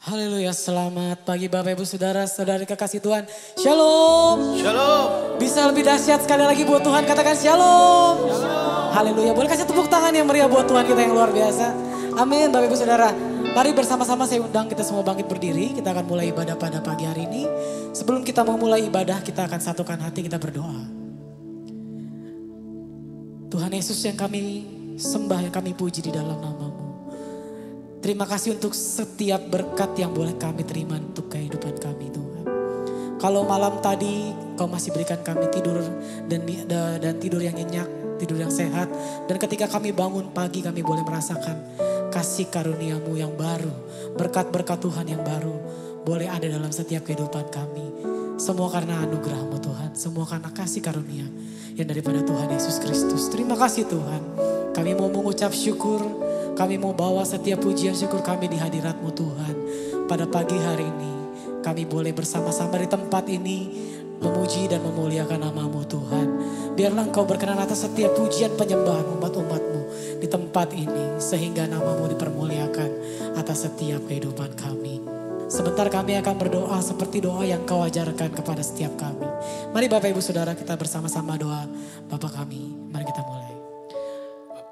Haleluya, selamat pagi Bapak Ibu Saudara-saudari kekasih Tuhan. Shalom. Shalom. Bisa lebih dahsyat sekali lagi buat Tuhan, katakan shalom. Shalom. Haleluya, boleh kasih tepuk tangan yang meriah buat Tuhan kita yang luar biasa. Amin Bapak Ibu Saudara. Mari bersama-sama saya undang kita semua bangkit berdiri. Kita akan mulai ibadah pada pagi hari ini. Sebelum kita memulai ibadah, kita akan satukan hati, kita berdoa. Tuhan Yesus yang kami sembah, yang kami puji di dalam nama-Mu. Terima kasih untuk setiap berkat yang boleh kami terima untuk kehidupan kami Tuhan. Kalau malam tadi Kau masih berikan kami tidur dan tidur yang nyenyak, tidur yang sehat. Dan ketika kami bangun pagi kami boleh merasakan kasih karunia-Mu yang baru. Berkat-berkat Tuhan yang baru boleh ada dalam setiap kehidupan kami. Semua karena anugerah-Mu Tuhan, semua karena kasih karunia yang daripada Tuhan Yesus Kristus. Terima kasih Tuhan, kami mau mengucap syukur. Kami mau bawa setiap pujian syukur kami di hadirat-Mu Tuhan. Pada pagi hari ini kami boleh bersama-sama di tempat ini memuji dan memuliakan nama-Mu Tuhan. Biarlah Engkau berkenan atas setiap pujian penyembahan umat-umat-Mu di tempat ini. Sehingga nama-Mu dipermuliakan atas setiap kehidupan kami. Sebentar kami akan berdoa seperti doa yang Kau ajarkan kepada setiap kami. Mari Bapak Ibu Saudara kita bersama-sama doa Bapa kami. Mari kita mulai.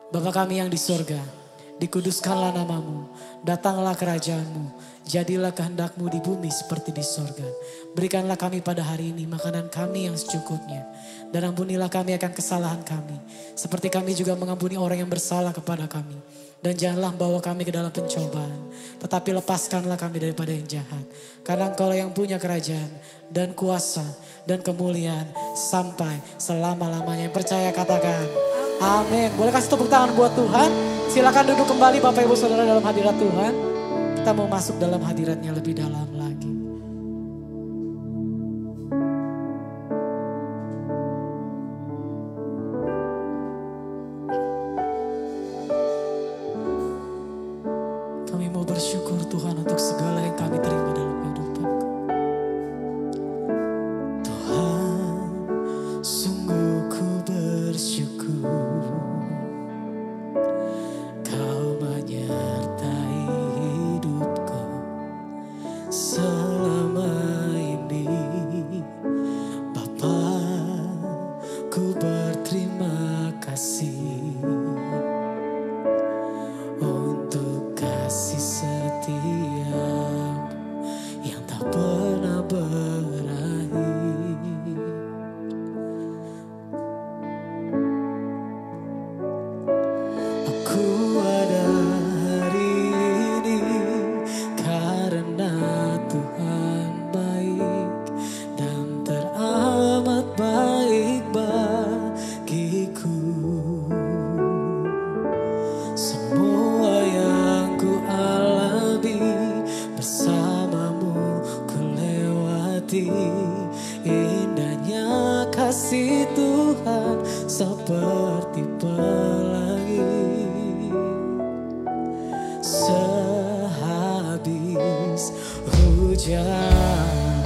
Bapa kami yang di surga, dikuduskanlah nama-Mu, datanglah kerajaan-Mu, jadilah kehendak-Mu di bumi seperti di sorga. Berikanlah kami pada hari ini makanan kami yang secukupnya. Dan ampunilah kami akan kesalahan kami, seperti kami juga mengampuni orang yang bersalah kepada kami. Dan janganlah bawa kami ke dalam pencobaan, tetapi lepaskanlah kami daripada yang jahat. Karena Engkau yang punya kerajaan dan kuasa dan kemuliaan sampai selama-lamanya. Yang percaya katakan amin. Boleh kasih tepuk tangan buat Tuhan. Silakan duduk kembali Bapak Ibu Saudara dalam hadirat Tuhan. Kita mau masuk dalam hadiratnya lebih dalam lagi. Kami mau bersyukur Tuhan untuk segala yang kami terima dalam kehidupan. Tuhan, sungguh ku bersyukur. Selama ini Bapa, ku berterima kasih untuk kasih setia yang tak pernah berakhir. Aku ada hari ini karena Tuhan baik dan teramat baik bagiku. Semua yang ku alami bersama-Mu ku lewati. Indahnya kasih Tuhan seperti pelangi. Sehabis hujan,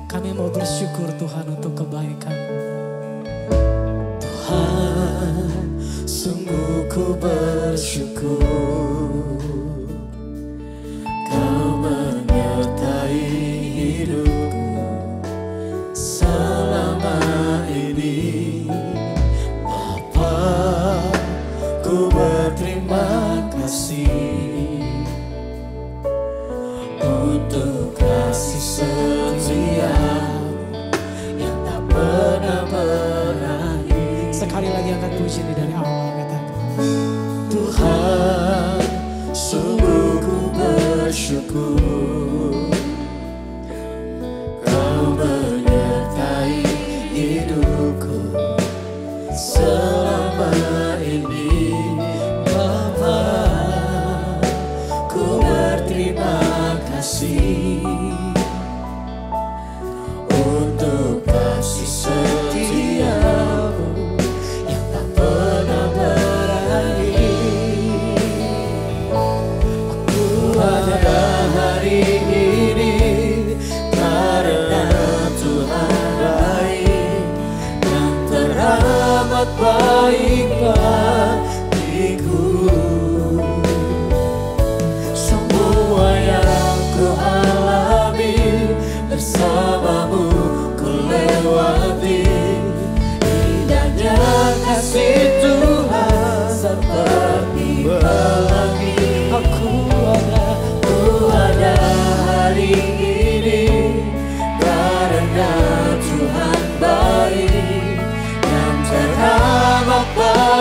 kami mau bersyukur Tuhan untuk kebaikan-Mu. Tuhan, sungguh ku bersyukur. Kau menyertai hidupku selama ini. Bapa, ku berterima kasih untuk kasih setia yang tak pernah berakhir. Sekali lagi angkat puji ini dari awal katakan. Tuhan, sungguh ku bersyukur. Kau menyertai hidupku selama ini. Bapa, ku berterima kasih untuk kasih setia-Mu yang tak pernah berakhir. Aku ada hari ini karena Tuhan baik dan teramat baik bagiku.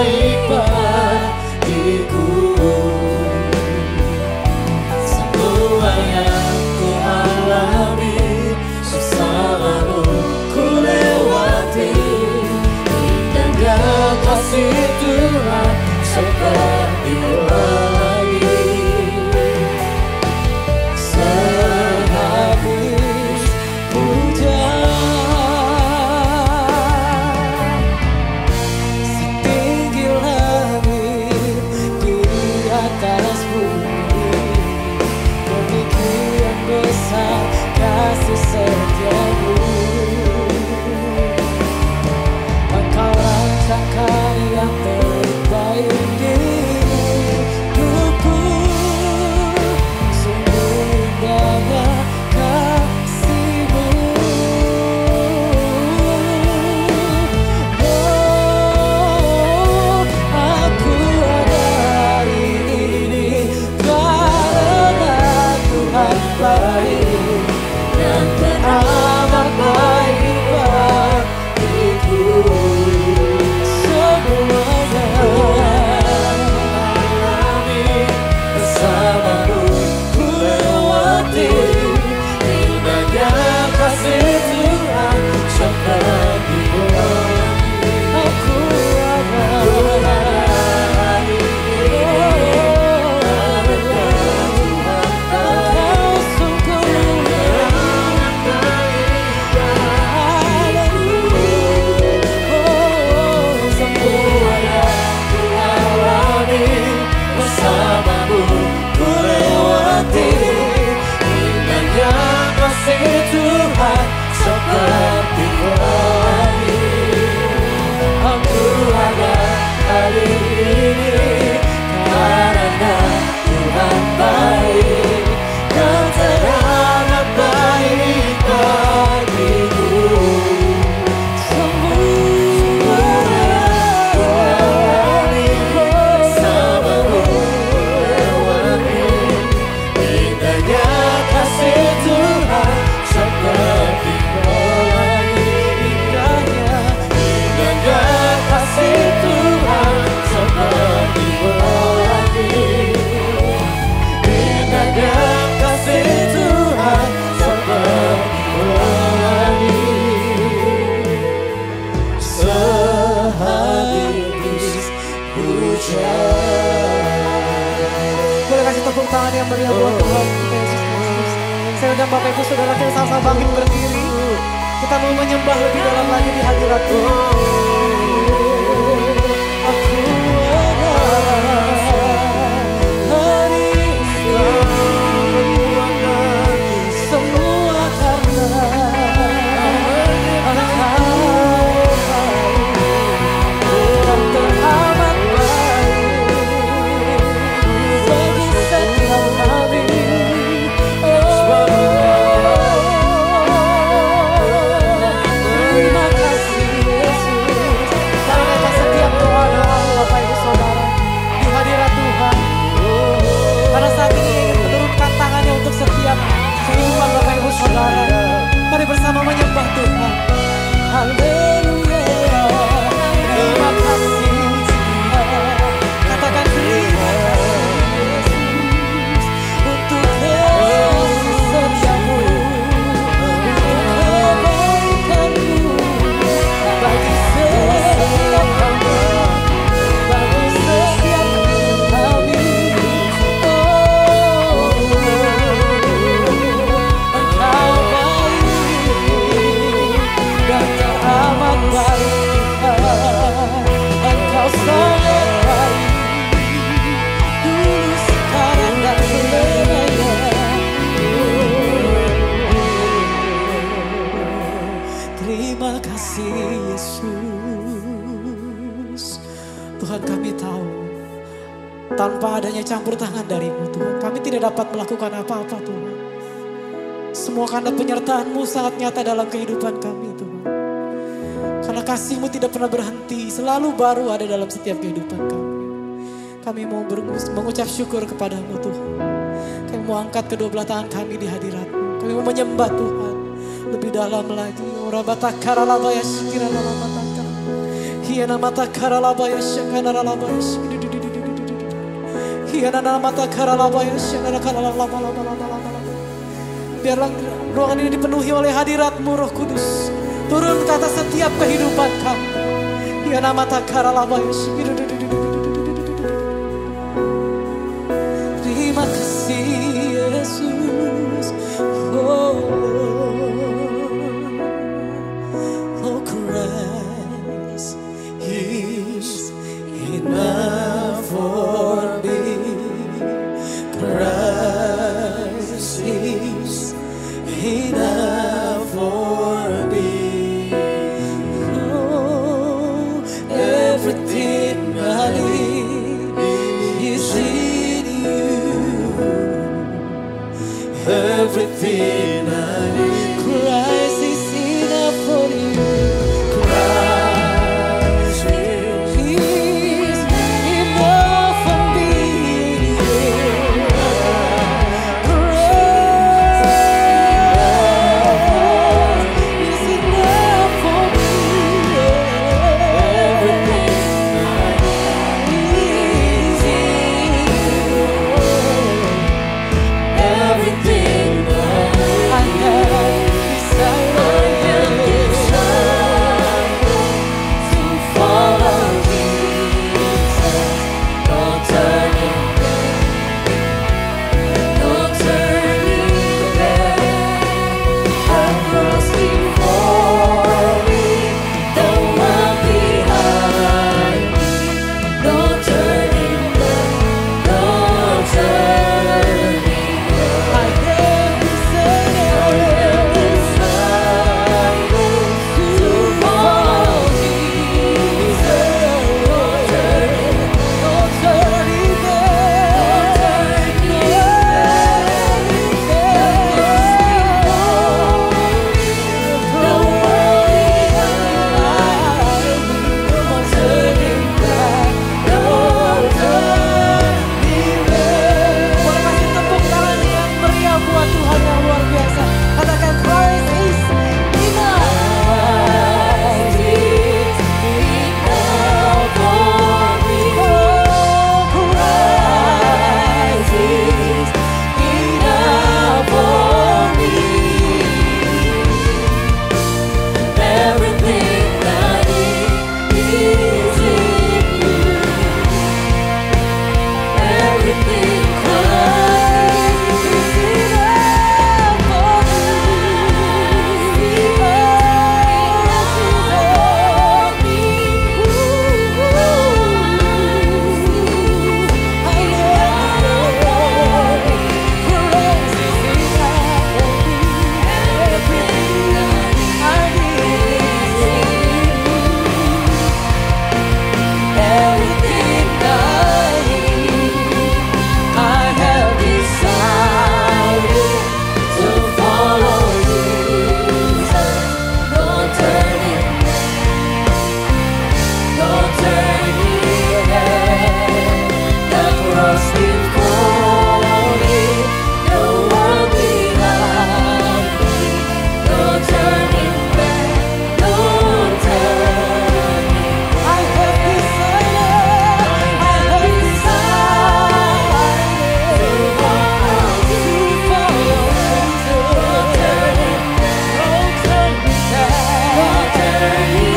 baik bagiku. Semua yang ku alami, susahmu ku lewati, indahnya kasih Tuhan seperti pelangi. Sehabis hujan, setinggi langit di atas bumi, demikian besar kasih setiamu. Engkau rancangkan yang terbaik di hidupku, sungguh indahnya kasih-Mu. Oh, aku ada hari ini karena Tuhan baik dan teramat baik bagiku. Bersamamu ku lewati, indahnya kasih Tuhan seperti pelangi. Aku ada hari ini karena Tuhan baik, sungguh teramat baik bagiku. Semua yang ku alami, bersamamu ku lewati, indahnya kasih Tuhan seperti pelangi. Aku ada hari ini karena Tuhan baik dan teramat baik bagiku. Semua yang ku alami, bersamamu lewati, indahnya kasih Tuhan seperti pelangi. Indahnya kasih Tuhan seperti pelangi. Indahnya kasih Tuhan seperti pelangi. Sehabis hujan. Boleh kasih tepuk tangan yang meriah buat Tuhan kita Yesus Kristus. Saya undang Bapak Ibu Saudara kita sama-sama bangkit berdiri. Kita mau menyembah lebih dalam lagi di hadirat Tuhan. Aku ada hari ini, semua karena Engkau baik dan teramat baik bagi setiap kami. Terima kasih Yesus. Karena setiap doa-doa Bapak Ibu Saudara di hadirat Tuhan. Pada saat ini ingin menurunkan tangannya untuk setiap kehidupan Bapak Ibu Saudara. Mari bersama menyembah Tuhan. Haleluya. Terima kasih Tuhan. Katakan terima kasih Yesus untuk kasih setiamu, untuk kebaikanmu bagi setiap hamba, bagi setiap kami. Oh, Engkau baik dan teramat baik Tuhan. Engkau sangat baik, dulu sekarang dan selamanya. Terima kasih Yesus. Tuhan, kami tahu tanpa adanya campur tangan dari-Mu Tuhan, kami tidak dapat melakukan apa-apa Tuhan. Semua karena penyertaan-Mu sangat nyata dalam kehidupan kami Tuhan. Karena kasih-Mu tidak pernah berhenti, selalu baru ada dalam setiap kehidupan kami. Kami mau mengucap syukur kepadamu Tuhan. Kami mau angkat kedua belah tangan kami di hadirat-Mu. Kami mau menyembah Tuhan lebih dalam lagi. Ora batakara labaya sikira lalamataka. Hiana mata karalabaya shakanaralabaya. Hiana mata karalabaya shakanaralabaya. Biarlah ruangan ini dipenuhi oleh hadirat-Mu Roh Kudus. Turun ke atas setiap kehidupan kami. Hiana mata karalabaya. Terima kasih Yesus. Oh, oh Christ is enough for me. Christ is enough for me. Oh, everything I need is in you. Everything I need, Christ is enough for you. Christ is enough for me. Christ is enough for me. Everything I need is in you. Everything I have decided to follow Jesus. No turning back, no turning back. The cross before me, the one behind me. No turning back, no turning back. I have decided to follow Jesus. No turning back, no turning back. The one behind me, no turning back, no turning back. Boleh kasih tepuk tangan yang meriah buat Tuhan yang luar biasa. Katakan Christ is enough. Christ is enough for me. Oh, Christ is enough for me. Everything I need is in you. Everything Christ is enough for me. Everything I need, I have decided to follow Jesus. No turning back, no turning back. The cross before me, the one behind me. No turning back, no turning back. I have decided to follow Jesus. No turning back, no turning back, no turning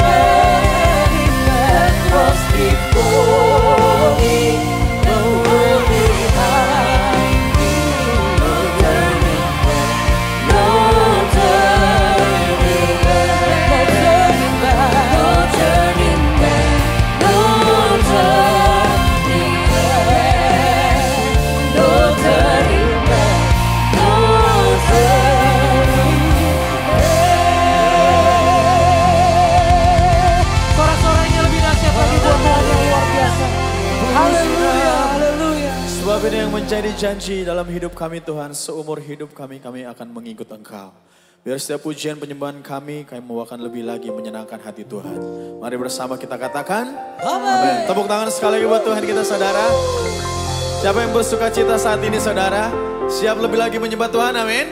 back. The cross before me, the one behind me. No turning back, no turning back, no turning back, no turning back, no turning back, no turning back. Sorak-soraknya lebih dahsyat lagi buat Tuhan yang luar biasa. Haleluya, haleluya. Sebab ini yang menjadi janji dalam hidup kami Tuhan, seumur hidup kami akan mengikut Engkau. Biar setiap pujian penyembahan kami membawakan lebih lagi menyenangkan hati Tuhan. Mari bersama kita katakan, amin. Tepuk tangan sekali lagi buat Tuhan kita saudara. Siapa yang bersuka cita saat ini saudara? Siap lebih lagi menyembah Tuhan, amin.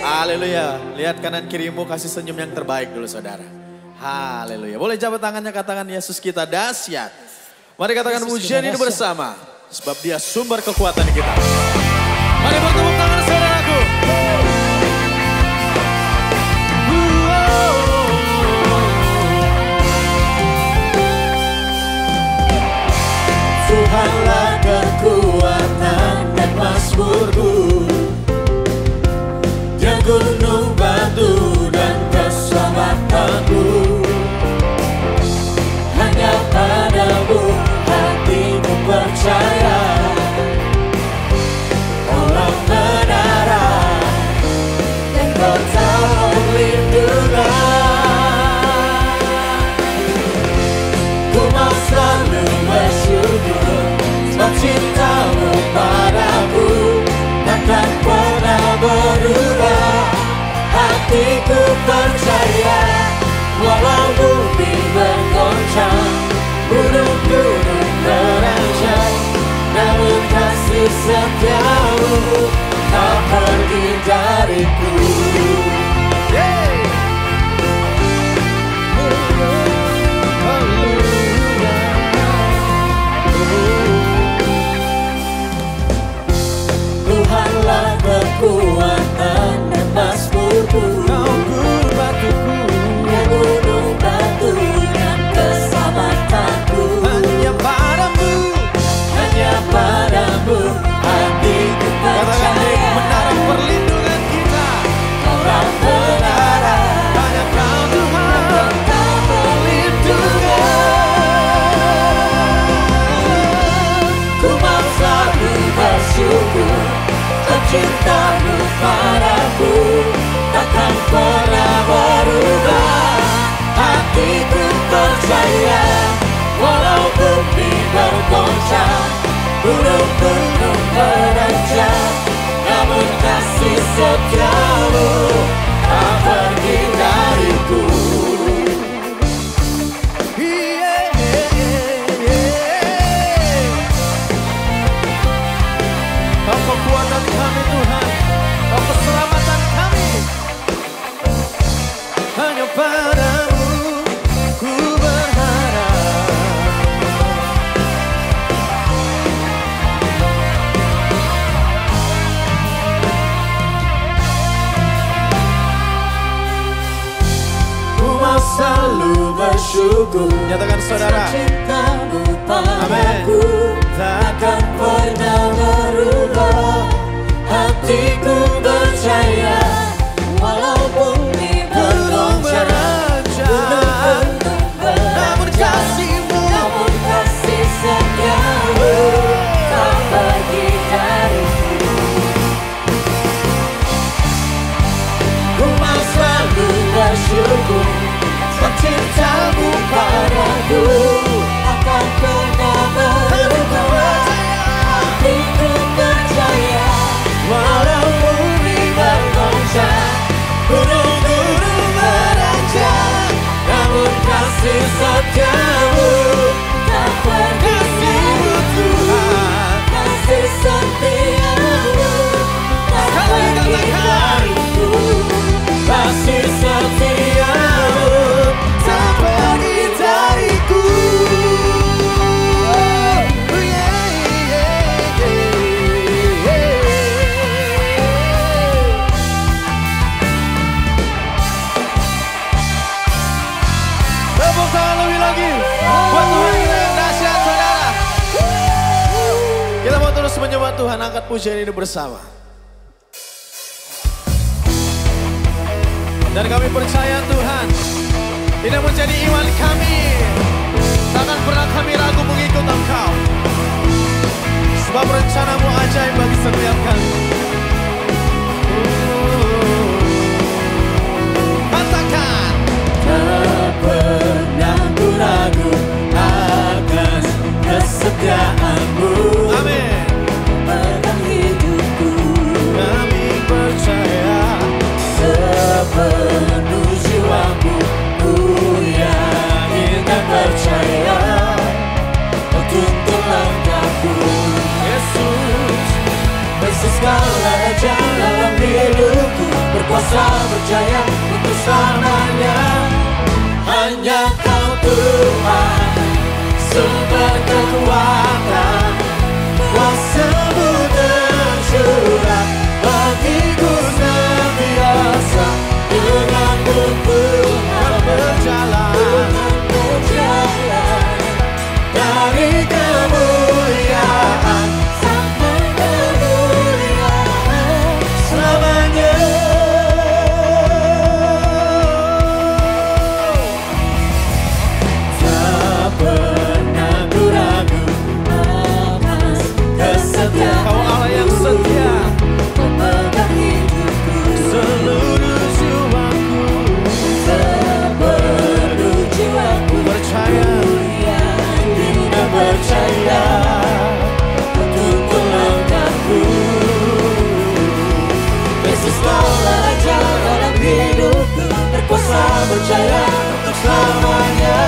Haleluya. Lihat kanan kirimu, kasih senyum yang terbaik dulu saudara. Haleluya. Boleh jabat tangannya, katakan Yesus kita dahsyat. Mari katakan pujian ini bersama. Sebab dia sumber kekuatan kita. Mari bertepuk tangan saudaraku. Tuhanlah kekuatan dan mazmurku, Dia gunung batu dan keselamatanku. Hanya padamu hatiku percaya, Kaulah menara dan kota perlindungan. Ku mau selalu bersyukur sebab cintamu padaku takkan pernah berubah. Hatiku percaya, walau bumi bergoncang, gunung-gunung beranjak, namun kasih setiamu tak pergi dariku. Tuhanlah kekuatan dan mazmurku, Kau guru batuku, Dia gunung batu dan keselamatanku. hanya padamu. Hanya padamu hatiku Katakan dia percaya, menara perlindungan kita. Kaulah menara Hanya kau Tuhan. kota perlindungan. Ku mau selalu bersyukur sebab cintamu padaku takkan pernah berubah. Hatiku percaya, walau bumi bergoncang, gunung-gunung beranjak, namun kasih setiamu tak pergi dariku. Kau kekuatan kami Tuhan, Kau keselamatan kami. Hanya padamu ku berharap. Ku mau selalu bersyukur, Nyatakan saudara. cintamu padaku takkan pernah berubah. Hatiku percaya, walau bumi Gunung bergoncang, beranjak, namun kasih-Mu namun kasih setiamu tak pergi dariku. Ku mau selalu bersyukur sebab cintamu padaku takkan pernah berubah. Hatiku percaya, walau bumi bergoncang, gunung-gunung beranjak, namun kasih setiamu tak pergi dariku. Kasih setiamu tak pergi dariku. Kasih setiamu tak pergi dariku. Tepuk tangan lebih lagi buat Tuhan kita yang dahsyat saudara. Kita mau terus menyembah Tuhan, angkat pujian ini bersama. Dan kami percaya Tuhan, ini menjadi iman kami. Takkan pernah kami ragu mengikut Engkau. Sebab rencanamu ajaib bagi setiap kami. Katakan. Tak pernah ku ragu akan kesetiaanmu. Amin. Pegang hidupku Kami percaya. sepenuh jiwaku. Ku yakin dan percaya, Kau tuntun langkahku. Yesus. Yesus Kaulah Raja dalam hidupku, berkuasa berjaya untuk selamanya. Hanya Tuhan, sumber kekuatan, kuasa-Mu tercurah bagiku senantiasa. Denganmu Tuhan berjalan, dari kemuliaan sampai kemuliaan selamanya. Tak pernah ku ragu atas kesetiaan. Kau Allah yang setia, Memegang hidupku, seluruh jiwaku, seluruh jiwaku percaya, dan percaya untuk langkahku. Yesus kaulah Raja dalam hidupku, berkuasa berjaya untuk selamanya.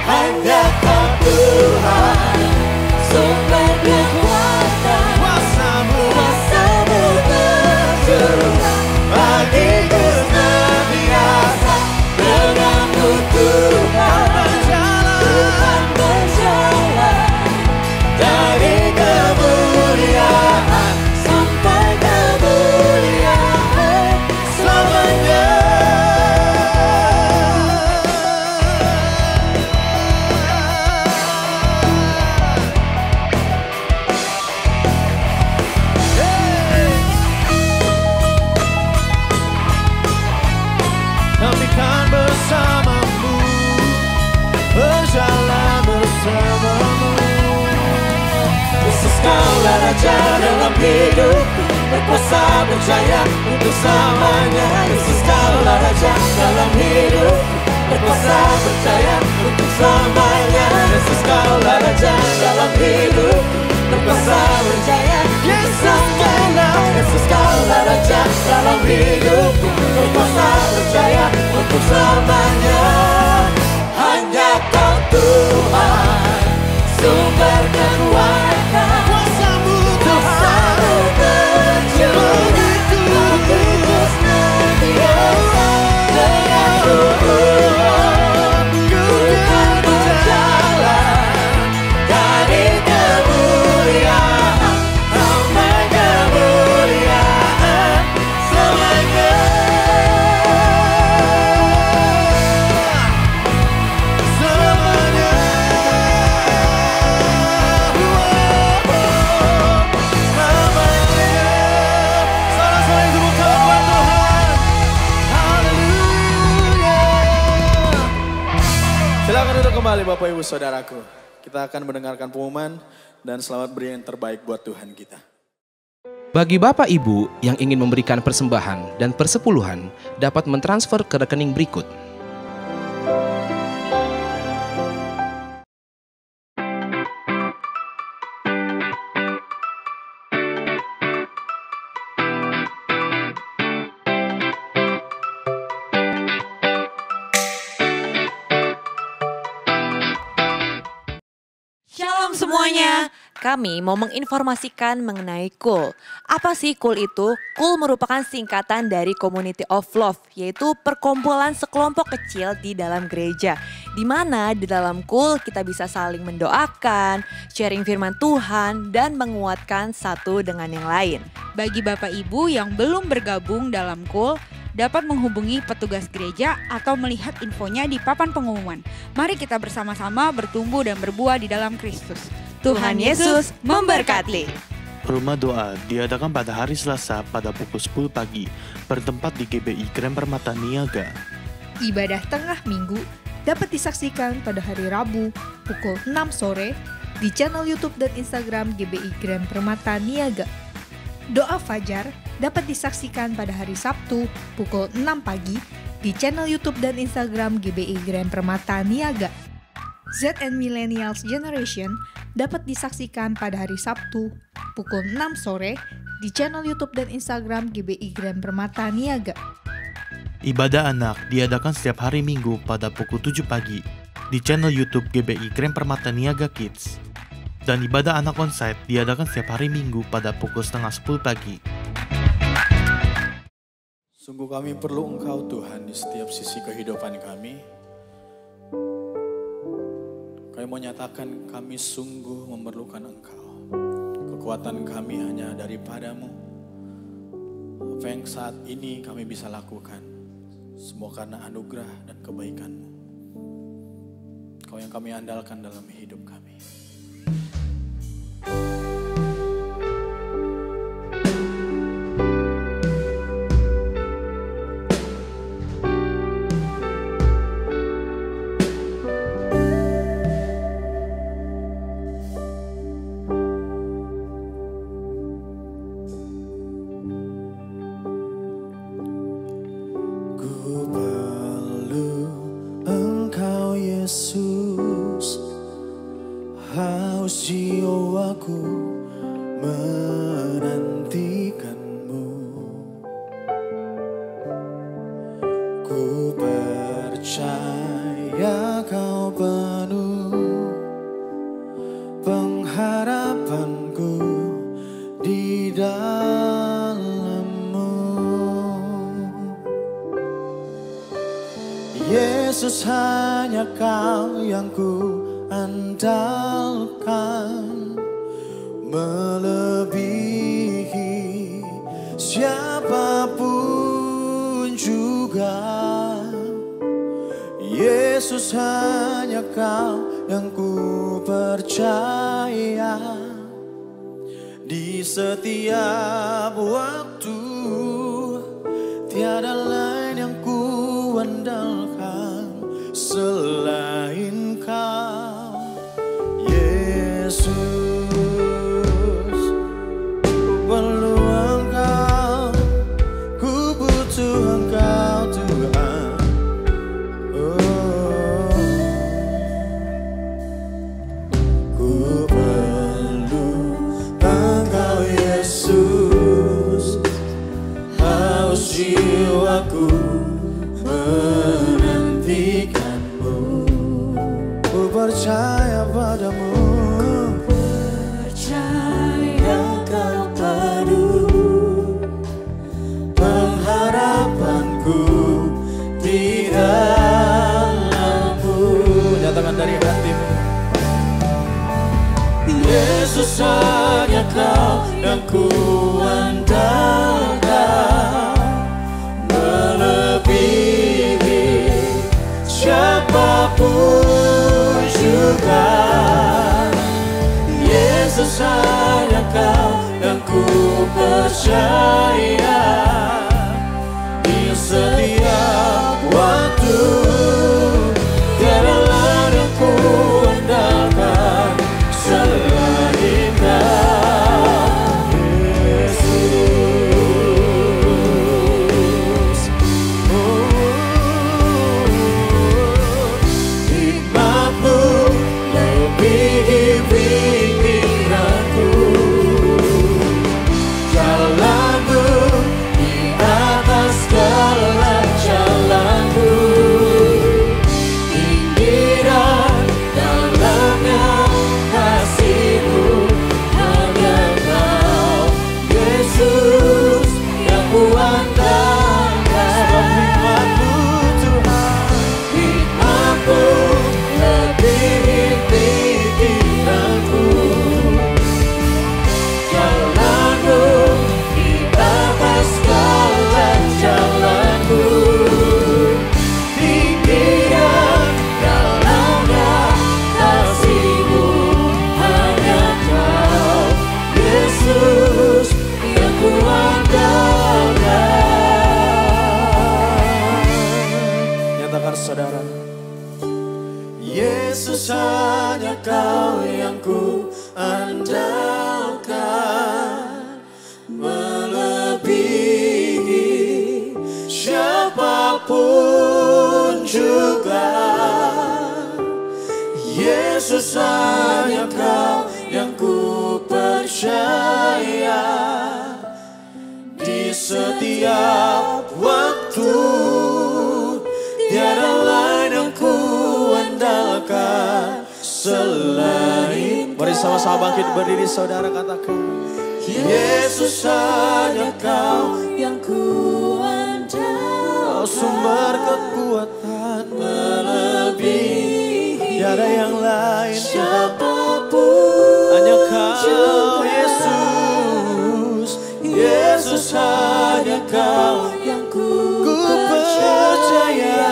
Hanya Kau Tuhan, sumber kekuatan, kuasa-Mu tercurah bagiku senantiasa. Denganmu Tuhan berjalan, dari kemuliaan sampai kemuliaan selamanya. kami kan bersama-Mu, berjalan bersama-Mu. Yesus kaulah Raja dalam hidupku, berkuasa berjaya untuk selamanya. Yesus kaulah Raja dalam hidupku, berkuasa berjaya untuk selamanya. Yesus kaulah Raja dalam hidupku, berkuasa berjaya untuk selamanya. Yesus kaulah Raja dalam hidupku, berkuasa berjaya untuk selamanya. Hanya Kau Tuhan, sumber kekuatan, Kuasa-Mu Tuhan, tercurah bagiku senantiasa. Denganmu Tuhan, ku kan berjalan, dari kemuliaan sampai kemuliaan selamanya. selamanya. Selamanya. Salah-salah itu bukan buat Tuhan. Haleluya. Silakan duduk kembali Bapak Ibu Saudaraku. Kita akan mendengarkan pengumuman dan selamat beri yang terbaik buat Tuhan kita. Bagi Bapak Ibu yang ingin memberikan persembahan dan persepuluhan dapat mentransfer ke rekening berikut. Shalom semuanya, kami mau menginformasikan mengenai KUL. Apa sih KUL itu? KUL merupakan singkatan dari Community of Love, yaitu perkumpulan sekelompok kecil di dalam gereja. Di mana di dalam KUL kita bisa saling mendoakan, sharing firman Tuhan, dan menguatkan satu dengan yang lain. Bagi Bapak Ibu yang belum bergabung dalam KUL, dapat menghubungi petugas gereja atau melihat infonya di papan pengumuman. Mari kita bersama-sama bertumbuh dan berbuah di dalam Kristus. Tuhan Yesus memberkati. Rumah doa diadakan pada hari Selasa pada pukul 10 pagi, bertempat di GBI Grand Permata Niaga. Ibadah tengah minggu dapat disaksikan pada hari Rabu pukul 6 sore di channel YouTube dan Instagram GBI Grand Permata Niaga. Doa Fajar dapat disaksikan pada hari Sabtu pukul 6 pagi di channel YouTube dan Instagram GBI Grand Permata Niaga. ZN Millennials Generation dapat disaksikan pada hari Sabtu pukul 6 sore di channel YouTube dan Instagram GBI Grand Permata Niaga. Ibadah anak diadakan setiap hari Minggu pada pukul 7 pagi di channel YouTube GBI Grand Permata Niaga Kids. Dan ibadah anak onsite diadakan setiap hari Minggu pada pukul 9:30 pagi. Sungguh kami perlu Engkau Tuhan di setiap sisi kehidupan kami. Kami mau nyatakan kami sungguh memerlukan Engkau. Kekuatan kami hanya daripadamu. Apa yang saat ini kami bisa lakukan, semua karena anugerah dan kebaikan-Mu. Kau yang kami andalkan dalam hidup kami. Yesus, haus jiwaku menantikan-Mu. Ku percaya Kau penuh pengharapanku di dalam-Mu. Yesus, hanya Kau yang ku andalkan, melebihi siapapun juga. Yesus, hanya Kau yang ku percaya di setiap waktu. Tiada lain yang ku andalkan selain Kau, Yesus. Ku perlu Engkau, ku butuh Engkau, Tuhan. Oh, ku perlu Engkau, Yesus. Haus jiwaku menantikan-Mu. Ku percaya padamu. Percaya Kau penuh pengharapanku di dalam-Mu. Nyatakan dari hatimu. Yesus, hanya Kau yang ku andalkan, melebihi siapapun juga. Yesus, hanya Kau yang ku percaya di setiap waktu. Tiada lain yang ku andalkan selain Kau, Yesus. Hikmat-Mu melebihi pikiranku, jalan-Mu di atas segala jalanku. Tinggi dan dalamnya kasih-Mu, hanya Kau, Yesus, yang ku andalkan. Hikmat-Mu, Tuhan, hikmat-Mu melebihi pikiranku, jalan-Mu di atas segala jalanku. Tinggi dan dalamnya kasih-Mu, hanya Kau, Yesus, yang ku andalkan. Nyatakan saudara. Yesus, hanya Kau yang ku andalkan, melebihi siapapun juga. Yesus, hanya Kau yang ku percaya di setiap waktu. Tiada lain yang ku andalkan selain. Mari sama-sama bangkit berdiri, saudara, katakan. Yesus, hanya Kau yang ku andalkan, Kau sumber kekuatan melebihi tiada yang lain. Siapapun Hanya Kau juga. Yesus, Yesus hanya Kau yang ku ku percaya.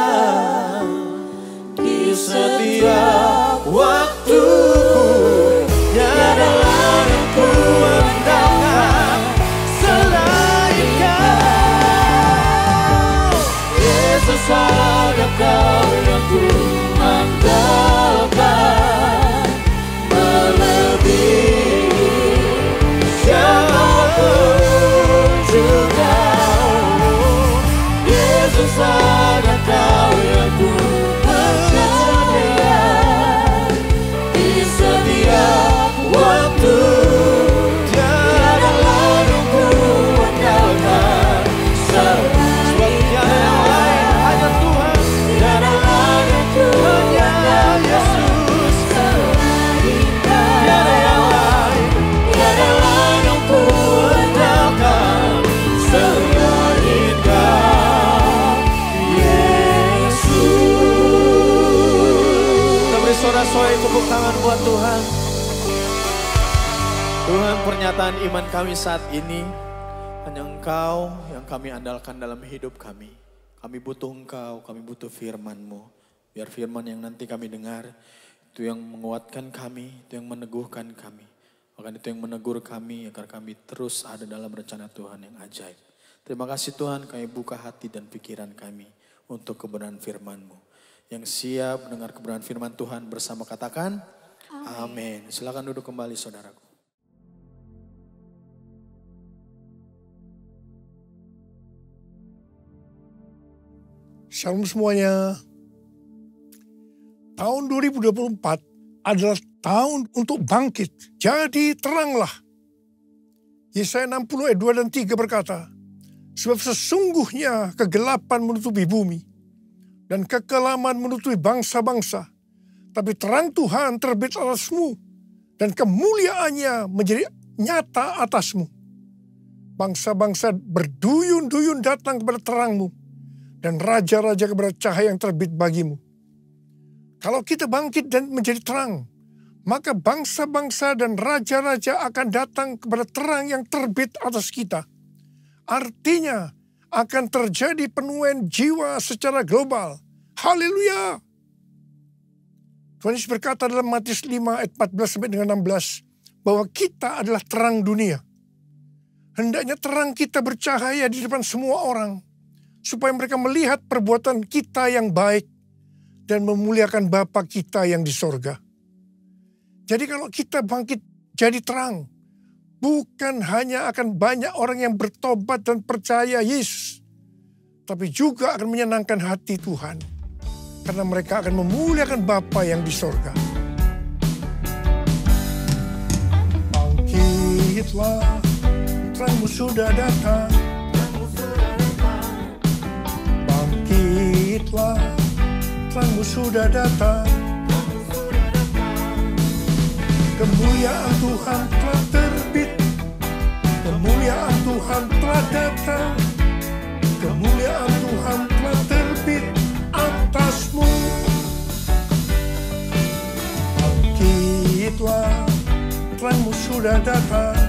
Di setiap waktuku tiada lain yang ku andalkan selain Kau. Yesus hanya Kau yang ku andalkan, melebihi siapapun juga. Yesus hanya Kau yang ku percaya. Di setiap waktu tiada lain yang ku andalkan selain Sebab tiada yang lain, hanya Tuhan. Tiada lain yang ku andalkan Yesus. Tiada yang lain, tiada lain yang ku andalkan selain Kau, Yesus. Kita beri sorak-sorai tepuk tangan buat Tuhan. Tuhan, pernyataan iman kami saat ini hanya Engkau yang kami andalkan dalam hidup kami. Kami butuh Engkau, kami butuh firman-Mu. Biar firman yang nanti kami dengar, itu yang menguatkan kami, itu yang meneguhkan kami. Bahkan itu yang menegur kami agar kami terus ada dalam rencana Tuhan yang ajaib. Terima kasih Tuhan, kami buka hati dan pikiran kami untuk kebenaran firman-Mu. Yang siap mendengar kebenaran firman Tuhan bersama katakan, amin. Silakan duduk kembali saudaraku. Shalom semuanya. Tahun 2024 adalah tahun untuk bangkit. Jadi teranglah. Yesaya 60 ayat 2 dan 3 berkata, sebab sesungguhnya kegelapan menutupi bumi dan kekelaman menutupi bangsa-bangsa. Tapi terang Tuhan terbit atasmu dan kemuliaannya menjadi nyata atasmu. Bangsa-bangsa berduyun-duyun datang kepada terangmu dan raja-raja kepada cahaya yang terbit bagimu. Kalau kita bangkit dan menjadi terang, maka bangsa-bangsa dan raja-raja akan datang kepada terang yang terbit atas kita. Artinya akan terjadi penuaian jiwa secara global. Haleluya! Tuhan Yesus berkata dalam Matius 5 ayat 14 sampai dengan 16 bahwa kita adalah terang dunia. Hendaknya terang kita bercahaya di depan semua orang, supaya mereka melihat perbuatan kita yang baik dan memuliakan Bapa kita yang di sorga. Jadi kalau kita bangkit jadi terang, bukan hanya akan banyak orang yang bertobat dan percaya Yesus, tapi juga akan menyenangkan hati Tuhan, karena mereka akan memuliakan Bapa yang di sorga. Bangkitlah, terangmu sudah datang. Bangkitlah, terangmu sudah datang. Kemuliaan Tuhan telah terbit. Kemuliaan Tuhan telah datang. Kemuliaan Tuhan telah terbit atasmu. Bangkitlah, terangmu sudah datang.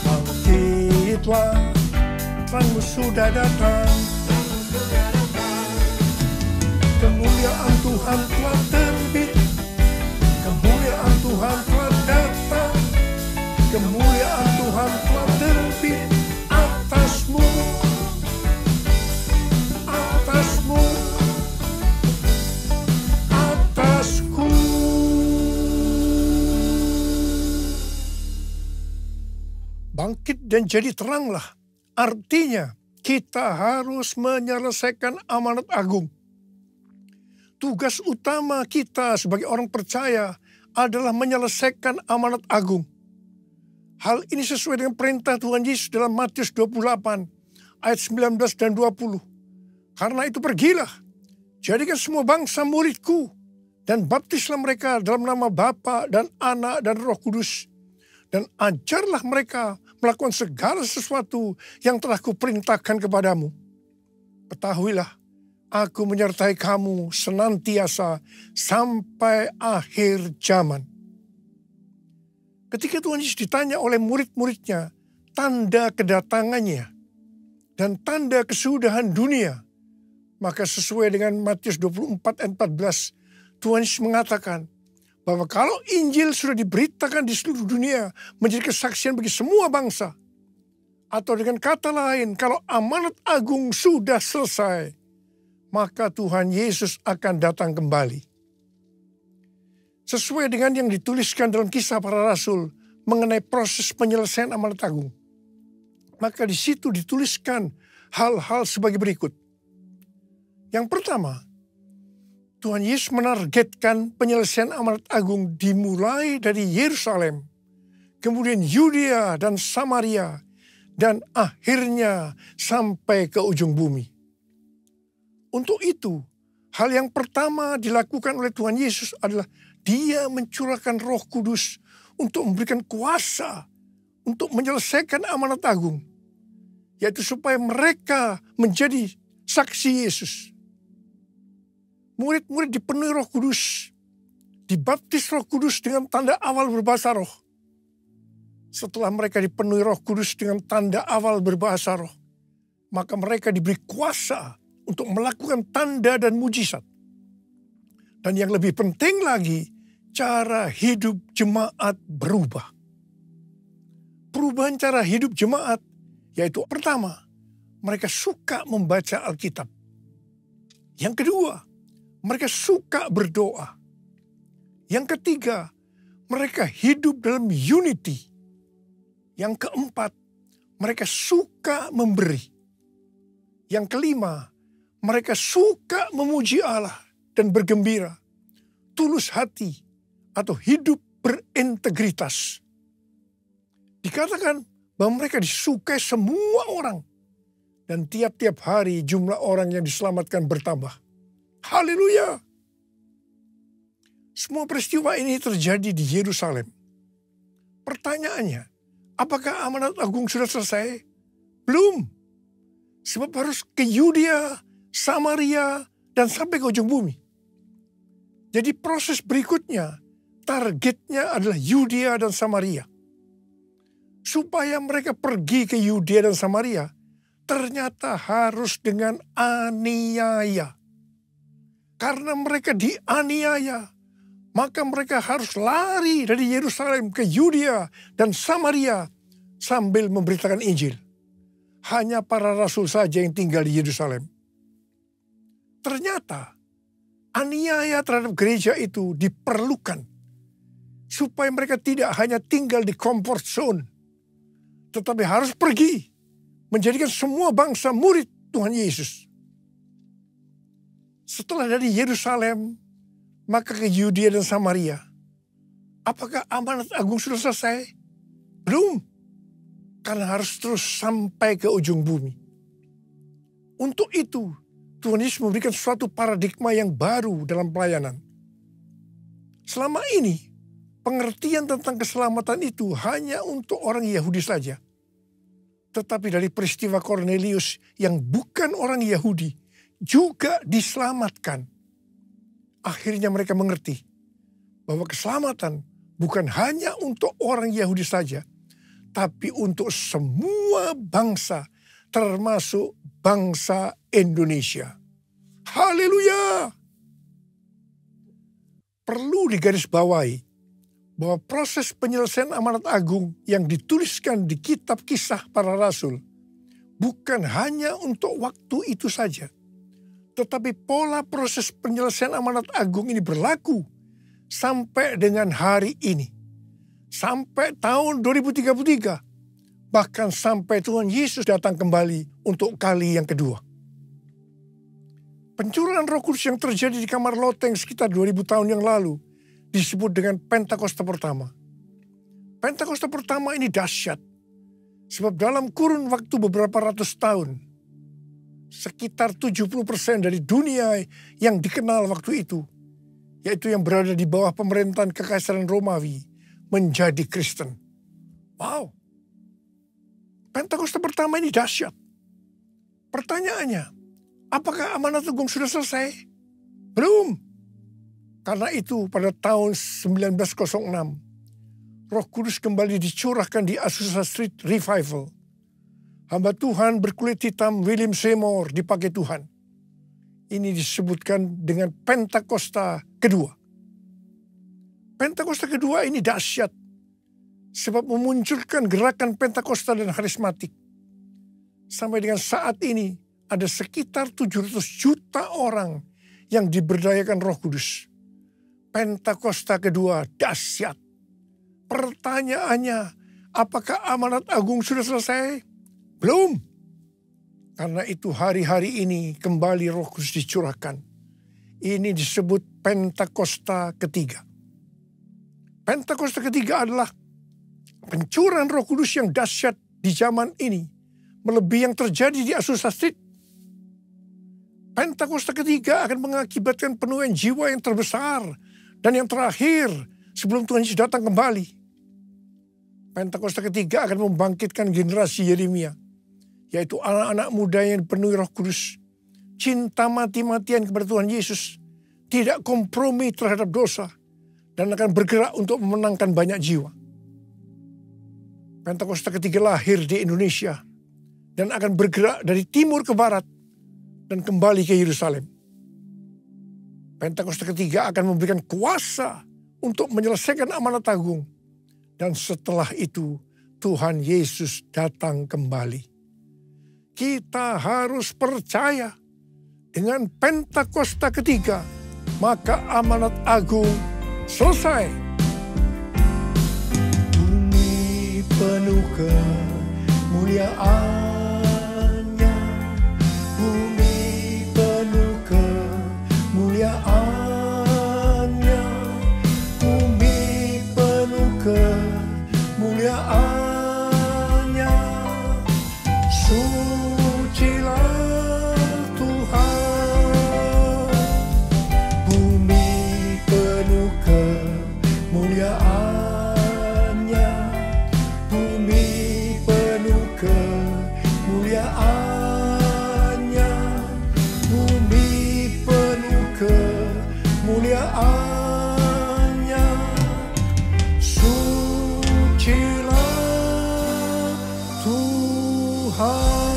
Bangkitlah, terangmu sudah datang. Kemuliaan Tuhan telah terbit. Kemuliaan Tuhan telah datang. Kemuliaan Tuhan telah terbit atasmu. Atasmu. Atasku. Bangkit dan jadi teranglah. Artinya kita harus menyelesaikan amanat agung. Tugas utama kita sebagai orang percaya adalah menyelesaikan amanat agung. Hal ini sesuai dengan perintah Tuhan Yesus dalam Matius 28 ayat 19 dan 20. Karena itu pergilah, jadikan semua bangsa muridku dan baptislah mereka dalam nama Bapa dan Anak dan Roh Kudus. Dan ajarlah mereka melakukan segala sesuatu yang telah kuperintahkan kepadamu. Ketahuilah, Aku menyertai kamu senantiasa sampai akhir zaman. Ketika Tuhan Yesus ditanya oleh murid-muridnya tanda kedatangannya dan tanda kesudahan dunia, maka sesuai dengan Matius 24 ayat 14, Tuhan Yesus mengatakan bahwa kalau Injil sudah diberitakan di seluruh dunia menjadi kesaksian bagi semua bangsa, atau dengan kata lain, kalau amanat agung sudah selesai, maka Tuhan Yesus akan datang kembali. Sesuai dengan yang dituliskan dalam Kisah Para Rasul mengenai proses penyelesaian amanat agung, maka di situ dituliskan hal-hal sebagai berikut. Yang pertama, Tuhan Yesus menargetkan penyelesaian amanat agung dimulai dari Yerusalem, kemudian Yudea dan Samaria, dan akhirnya sampai ke ujung bumi. Untuk itu, hal yang pertama dilakukan oleh Tuhan Yesus adalah Dia mencurahkan Roh Kudus untuk memberikan kuasa untuk menyelesaikan amanat agung, yaitu supaya mereka menjadi saksi Yesus. Murid-murid dipenuhi Roh Kudus, dibaptis Roh Kudus dengan tanda awal berbahasa roh. Setelah mereka dipenuhi Roh Kudus dengan tanda awal berbahasa roh, maka mereka diberi kuasa untuk melakukan tanda dan mujizat. Dan yang lebih penting lagi, cara hidup jemaat berubah. Perubahan cara hidup jemaat, yaitu pertama, mereka suka membaca Alkitab. Yang kedua, mereka suka berdoa. Yang ketiga, mereka hidup dalam unity. Yang keempat, mereka suka memberi. Yang kelima, mereka suka memuji Allah dan bergembira, tulus hati, atau hidup berintegritas. Dikatakan bahwa mereka disukai semua orang, dan tiap-tiap hari jumlah orang yang diselamatkan bertambah. Haleluya! Semua peristiwa ini terjadi di Yerusalem. Pertanyaannya, apakah amanat agung sudah selesai? Belum. Sebab harus ke Yudea, Samaria, dan sampai ke ujung bumi. Jadi proses berikutnya, targetnya adalah Yudea dan Samaria. Supaya mereka pergi ke Yudea dan Samaria, ternyata harus dengan aniaya. Karena mereka dianiaya, maka mereka harus lari dari Yerusalem ke Yudea dan Samaria sambil memberitakan Injil. Hanya para rasul saja yang tinggal di Yerusalem. Ternyata aniaya terhadap gereja itu diperlukan supaya mereka tidak hanya tinggal di comfort zone, tetapi harus pergi menjadikan semua bangsa murid Tuhan Yesus. Setelah dari Yerusalem, maka ke Yudea dan Samaria. Apakah amanat agung sudah selesai? Belum. Karena harus terus sampai ke ujung bumi. Untuk itu, Tuhan Yesus memberikan suatu paradigma yang baru dalam pelayanan. Selama ini, pengertian tentang keselamatan itu hanya untuk orang Yahudi saja. Tetapi dari peristiwa Kornelius yang bukan orang Yahudi juga diselamatkan. Akhirnya mereka mengerti bahwa keselamatan bukan hanya untuk orang Yahudi saja, tapi untuk semua bangsa, termasuk bangsa Indonesia. Haleluya! Perlu digarisbawahi bahwa proses penyelesaian amanat agung yang dituliskan di kitab Kisah Para Rasul bukan hanya untuk waktu itu saja, tetapi pola proses penyelesaian amanat agung ini berlaku sampai dengan hari ini. Sampai tahun 2033. Bahkan sampai Tuhan Yesus datang kembali untuk kali yang kedua. Pencurahan Roh Kudus yang terjadi di kamar loteng sekitar 2000 tahun yang lalu disebut dengan Pentakosta pertama. Pentakosta pertama ini dahsyat. Sebab dalam kurun waktu beberapa ratus tahun, sekitar 70% dari dunia yang dikenal waktu itu, yaitu yang berada di bawah pemerintahan Kekaisaran Romawi, menjadi Kristen. Wow. Pentakosta pertama ini dahsyat. Pertanyaannya, Apakah amanat agung sudah selesai? Belum. Karena itu pada tahun 1906, Roh Kudus kembali dicurahkan di Azusa Street Revival. Hamba Tuhan berkulit hitam William Seymour dipakai Tuhan. Ini disebutkan dengan Pentakosta kedua. Pentakosta kedua ini dahsyat. Sebab memunculkan gerakan Pentakosta dan karismatik. Sampai dengan saat ini ada sekitar 700 juta orang yang diberdayakan Roh Kudus. Pentakosta kedua dahsyat. Pertanyaannya, apakah amanat agung sudah selesai? Belum. Karena itu hari-hari ini kembali Roh Kudus dicurahkan. Ini disebut Pentakosta ketiga. Pentakosta ketiga adalah pencurahan Roh Kudus yang dahsyat di zaman ini. Melebihi yang terjadi di Azusa Street. Pentakosta ketiga akan mengakibatkan penuaian jiwa yang terbesar dan yang terakhir sebelum Tuhan Yesus datang kembali. Pentakosta ketiga akan membangkitkan generasi Yeremia, yaitu anak-anak muda yang dipenuhi Roh Kudus, cinta mati-matian kepada Tuhan Yesus, tidak kompromi terhadap dosa, dan akan bergerak untuk memenangkan banyak jiwa. Pentakosta ketiga lahir di Indonesia dan akan bergerak dari timur ke barat dan kembali ke Yerusalem. Pentakosta ketiga akan memberikan kuasa untuk menyelesaikan amanat agung. Dan setelah itu Tuhan Yesus datang kembali. Kita harus percaya dengan Pentakosta ketiga, maka amanat agung selesai. Bumi penuh kemuliaannya, bumi penuh kemuliaannya, bumi penuh kemuliaannya. Sucilah Tuhan, bumi penuh kemuliaannya, bumi penuh kemuliaannya, bumi penuh kemuliaannya. Sucilah Tuhan.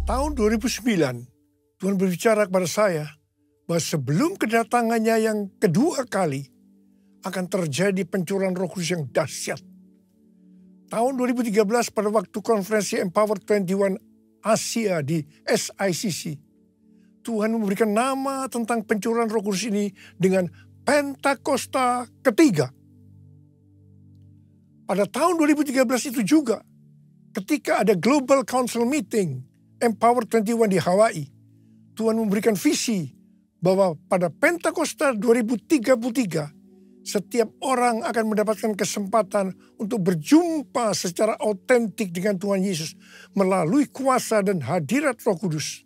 Tahun 2009, Tuhan berbicara kepada saya bahwa sebelum kedatangannya yang kedua kali akan terjadi pencurahan Roh Kudus yang dahsyat. Tahun 2013 pada waktu konferensi Empower 21 Asia di SICC, Tuhan memberikan nama tentang pencurahan Roh Kudus ini dengan Pentakosta ketiga. Pada tahun 2013 itu juga, ketika ada Global Council Meeting Empower 21 di Hawaii, Tuhan memberikan visi bahwa pada Pentakosta 2033, setiap orang akan mendapatkan kesempatan untuk berjumpa secara otentik dengan Tuhan Yesus melalui kuasa dan hadirat Roh Kudus.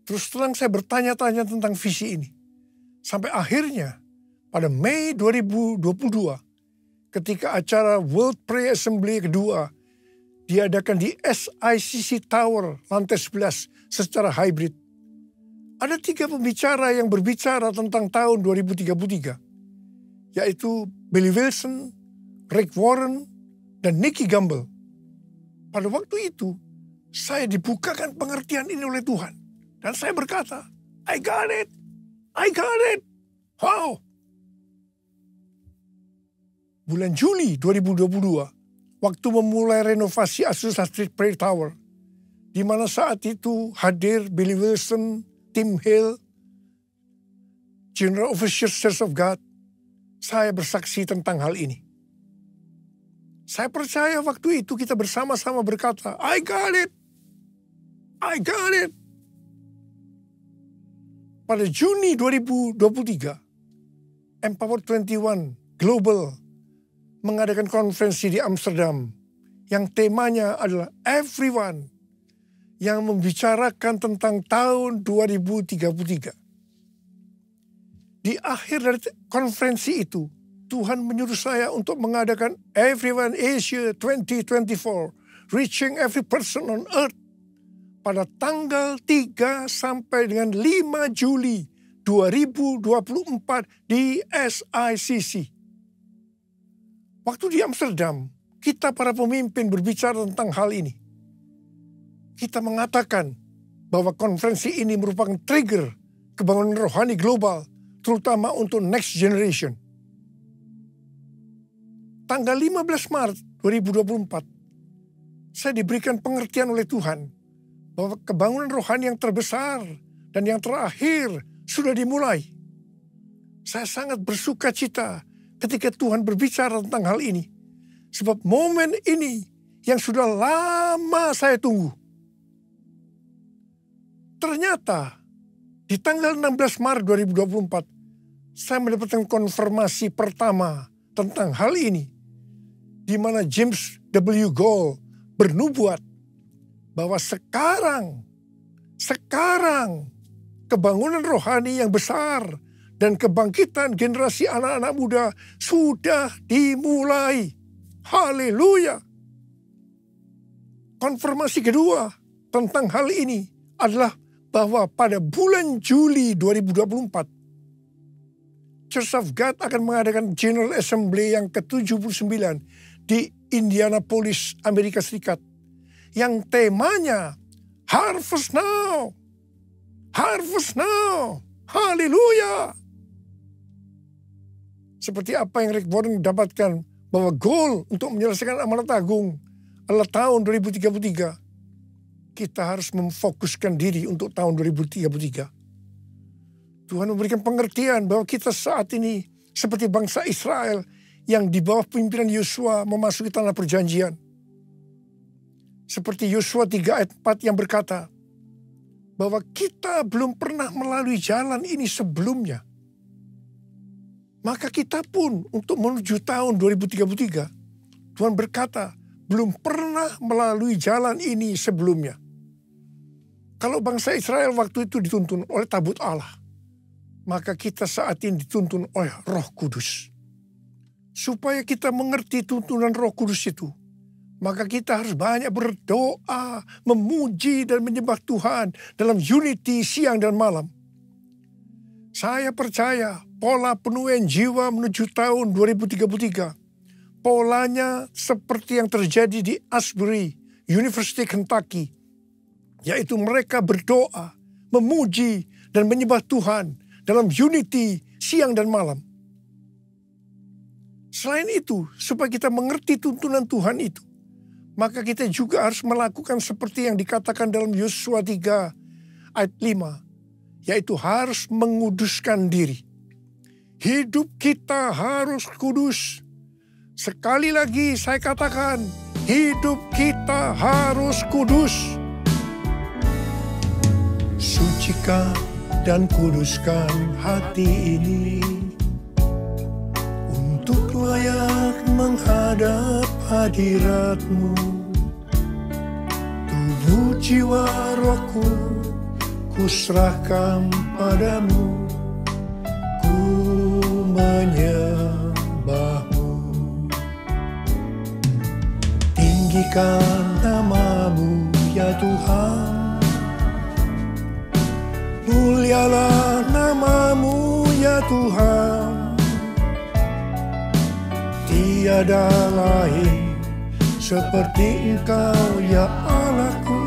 Terus terang saya bertanya-tanya tentang visi ini. Sampai akhirnya pada Mei 2022, ketika acara World Prayer Assembly kedua diadakan di SICC Tower lantai 11 secara hybrid. Ada 3 pembicara yang berbicara tentang tahun 2033, yaitu Billy Wilson, Rick Warren, dan Nicky Gamble. Pada waktu itu, saya dibukakan pengertian ini oleh Tuhan. Dan saya berkata, I got it, I got it. Wow. Bulan Juli 2022, waktu memulai renovasi Azusa Street Prayer Tower, di mana saat itu hadir Billy Wilson, Tim Hill, General Overseer Church of God, saya bersaksi tentang hal ini. Saya percaya waktu itu kita bersama-sama berkata, I got it, I got it. Pada Juni 2023, Empower 21 Global mengadakan konferensi di Amsterdam yang temanya adalah Everyone, yang membicarakan tentang tahun 2033. Di akhir dari konferensi itu, Tuhan menyuruh saya untuk mengadakan Everyone Asia 2024 reaching every person on earth pada tanggal 3 sampai dengan 5 Juli 2024 di SICC. Waktu di Amsterdam, kita para pemimpin berbicara tentang hal ini. Kita mengatakan bahwa konferensi ini merupakan trigger kebangunan rohani global, terutama untuk next generation. Tanggal 15 Maret 2024, saya diberikan pengertian oleh Tuhan bahwa kebangunan rohani yang terbesar dan yang terakhir sudah dimulai. Saya sangat bersuka cita ketika Tuhan berbicara tentang hal ini. Sebab momen ini yang sudah lama saya tunggu. Ternyata di tanggal 16 Maret 2024, saya mendapatkan konfirmasi pertama tentang hal ini. Di mana James W. Goll bernubuat bahwa sekarang kebangunan rohani yang besar dan kebangkitan generasi anak-anak muda sudah dimulai. Haleluya. Konfirmasi kedua tentang hal ini adalah bahwa pada bulan Juli 2024, Church of God akan mengadakan General Assembly yang ke-79 di Indianapolis, Amerika Serikat. Yang temanya Harvest Now. Harvest Now. Haleluya. Seperti apa yang Rick Warren dapatkan bahwa goal untuk menyelesaikan amanat agung adalah tahun 2033. Kita harus memfokuskan diri untuk tahun 2033. Tuhan memberikan pengertian bahwa kita saat ini seperti bangsa Israel yang di bawah pimpinan Yosua memasuki tanah perjanjian. Seperti Yosua 3 ayat 4 yang berkata bahwa kita belum pernah melalui jalan ini sebelumnya. Maka kita pun untuk menuju tahun 2033, Tuhan berkata belum pernah melalui jalan ini sebelumnya. Kalau bangsa Israel waktu itu dituntun oleh tabut Allah, maka kita saat ini dituntun oleh Roh Kudus. Supaya kita mengerti tuntunan Roh Kudus itu, maka kita harus banyak berdoa, memuji dan menyembah Tuhan dalam unity siang dan malam. Saya percaya pola penuaian jiwa menuju tahun 2033, polanya seperti yang terjadi di Asbury, University Kentucky, yaitu mereka berdoa, memuji dan menyembah Tuhan dalam unity siang dan malam. Selain itu, supaya kita mengerti tuntunan Tuhan itu, maka kita juga harus melakukan seperti yang dikatakan dalam Yosua 3 ayat 5, yaitu harus menguduskan diri. Hidup kita harus kudus. Sekali lagi saya katakan, hidup kita harus kudus. Sucikan dan kuduskan hati ini untuk layak menghadap hadirat-Mu. Tubuh jiwa rohku kuserahkan padamu, ku menyembah-Mu. Tinggikan nama-Mu ya Tuhan, mulialah nama-Mu ya Tuhan. Tiada lain seperti Engkau ya Allahku,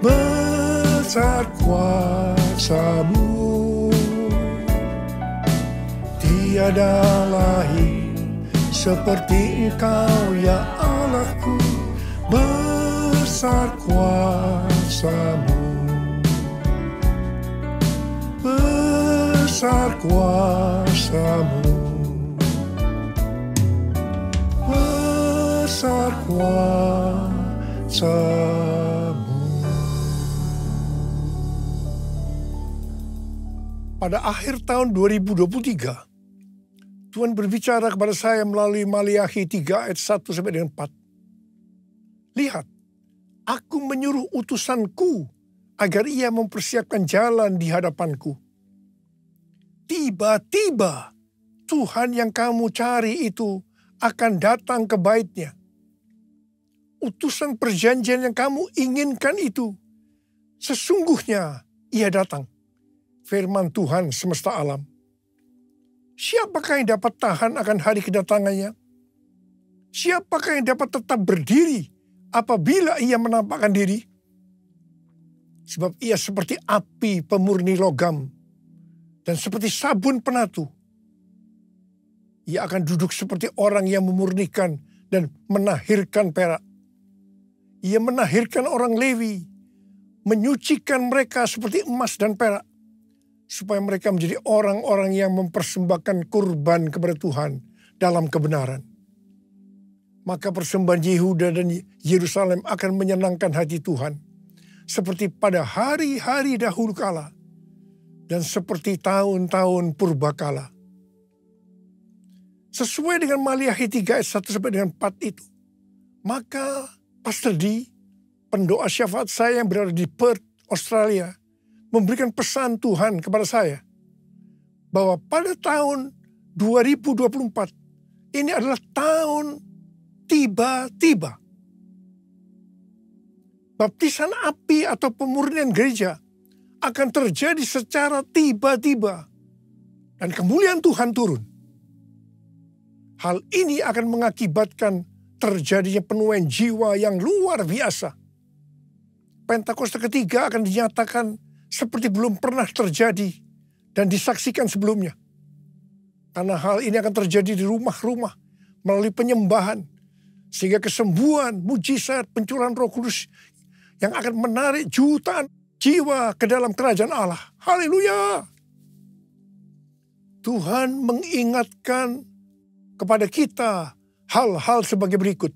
besar kuasa-Mu. Tiada lain seperti Engkau ya Allahku, besar kuasa-Mu. Besar kuasa-Mu. Besar kuasa-Mu. Pada akhir tahun 2023, Tuhan berbicara kepada saya melalui Maliakhi 3 ayat 1 sampai dengan 4. Lihat, aku menyuruh utusanku agar ia mempersiapkan jalan di hadapanku. Tiba-tiba Tuhan yang kamu cari itu akan datang ke baitnya. utusan perjanjian yang kamu inginkan itu, sesungguhnya ia datang. Firman Tuhan semesta alam. Siapakah yang dapat tahan akan hari kedatangannya? Siapakah yang dapat tetap berdiri apabila ia menampakkan diri? Sebab ia seperti api pemurni logam dan seperti sabun penatu. Ia akan duduk seperti orang yang memurnikan dan menahirkan perak. Ia menahirkan orang Lewi, menyucikan mereka seperti emas dan perak, supaya mereka menjadi orang-orang yang mempersembahkan kurban kepada Tuhan dalam kebenaran. Maka persembahan Yehuda dan Yerusalem akan menyenangkan hati Tuhan, seperti pada hari-hari dahulu kala, dan seperti tahun-tahun purbakala. Sesuai dengan Maliahi 3 ayat 1 sampai dengan 4 itu, maka Pastor D, pendoa syafaat saya yang berada di Perth, Australia, memberikan pesan Tuhan kepada saya bahwa pada tahun 2024 ini adalah tahun tiba-tiba. Baptisan api atau pemurnian gereja akan terjadi secara tiba-tiba dan kemuliaan Tuhan turun. Hal ini akan mengakibatkan terjadinya penuaian jiwa yang luar biasa. Pentakosta ketiga akan dinyatakan seperti belum pernah terjadi dan disaksikan sebelumnya. Karena hal ini akan terjadi di rumah-rumah melalui penyembahan, sehingga kesembuhan, mujizat, pencurahan Roh Kudus yang akan menarik jutaan jiwa ke dalam kerajaan Allah. Haleluya! Tuhan mengingatkan kepada kita hal-hal sebagai berikut.